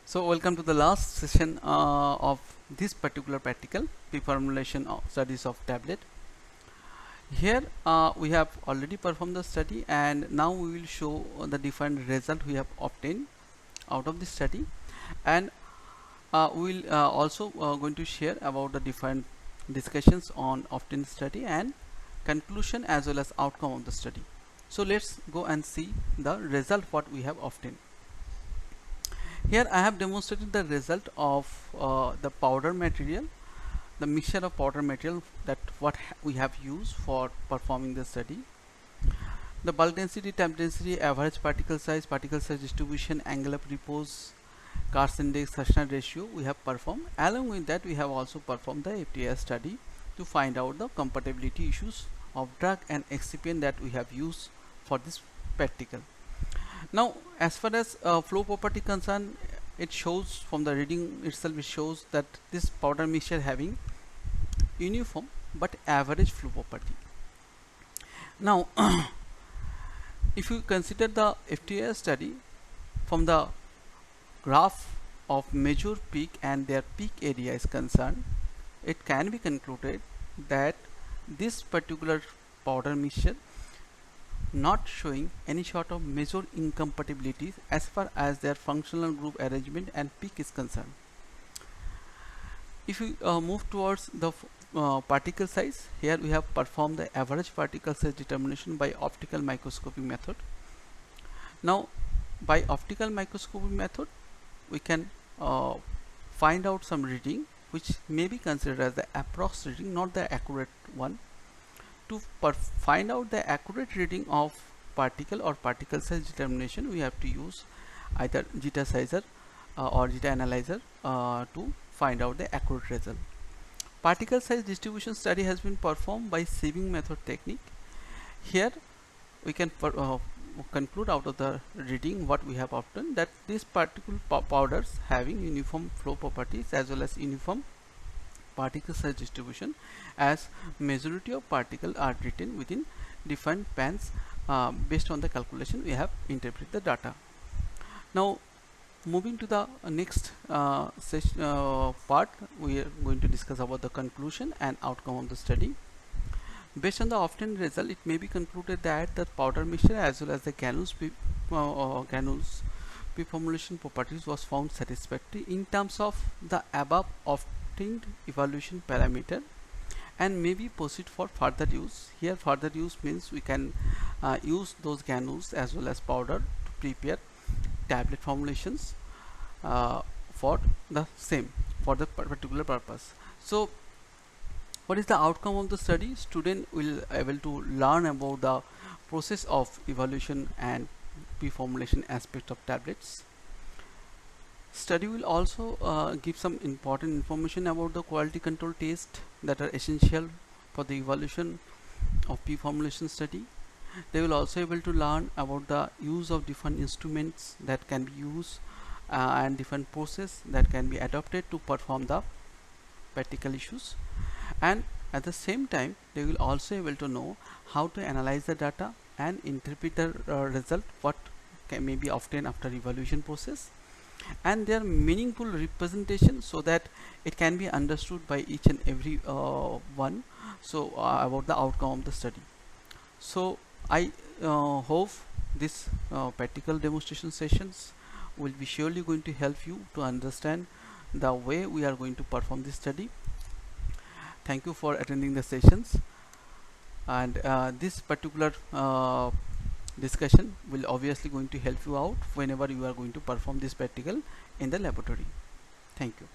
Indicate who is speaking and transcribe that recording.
Speaker 1: So welcome to the last session of this particular practical pre-formulation of studies of tablet. Here we have already performed the study and now we will show the different result we have obtained out of this study, and we will also going to share about the different discussions on obtained study and conclusion as well as outcome of the study. So let's go and see the result what we have obtained. Here I have demonstrated the result of the powder material, the mixture of powder material that we have used for performing the study. The bulk density, temp density, average particle size distribution, angle of repose, Car's index, Sushner ratio we have performed. Along with that we have also performed the FTIR study to find out the compatibility issues of drug and excipient that we have used for this practical. Now as far as flow property concerned, it shows from the reading itself, it shows that this powder mixture having uniform but average flow property. Now if you consider the FTIR study, from the graph of major peak and their peak area is concerned, it can be concluded that this particular powder mixture not showing any sort of major incompatibilities as far as their functional group arrangement and peak is concerned. If we move towards the particle size, here we have performed the average particle size determination by optical microscopy method. Now by optical microscopy method we can find out some reading which may be considered as the approx reading, not the accurate one. To find out the accurate reading of particle or particle size determination, we have to use either zeta sizer or zeta analyzer to find out the accurate result. Particle size distribution study has been performed by sieving method technique. Here we can conclude out of the reading what we have obtained, that these particle powders having uniform flow properties as well as uniform particle size distribution, as majority of particles are written within different pans based on the calculation we have interpreted the data. Now moving to the next part, we are going to discuss about the conclusion and outcome of the study. Based on the obtained result, it may be concluded that the powder mixture as well as the granules pre-formulation properties was found satisfactory in terms of the above obtained evaluation parameter and may be proceed for further use. Here further use means we can use those granules as well as powder to prepare tablet formulations for the same, for the particular purpose. So what is the outcome of the study? Student will able to learn about the process of evaluation and pre-formulation aspect of tablets. Study will also give some important information about the quality control tests that are essential for the evaluation of pre-formulation study. They will also able to learn about the use of different instruments that can be used and different process that can be adopted to perform the practical issues, and at the same time they will also able to know how to analyze the data and interpret the result what may be obtained after evaluation process and their meaningful representation, so that it can be understood by each and every one, so about the outcome of the study. So I hope this practical demonstration sessions will be surely going to help you to understand the way we are going to perform this study. Thank you for attending the sessions, and this particular discussion will obviously going to help you out whenever you are going to perform this practical in the laboratory. Thank you.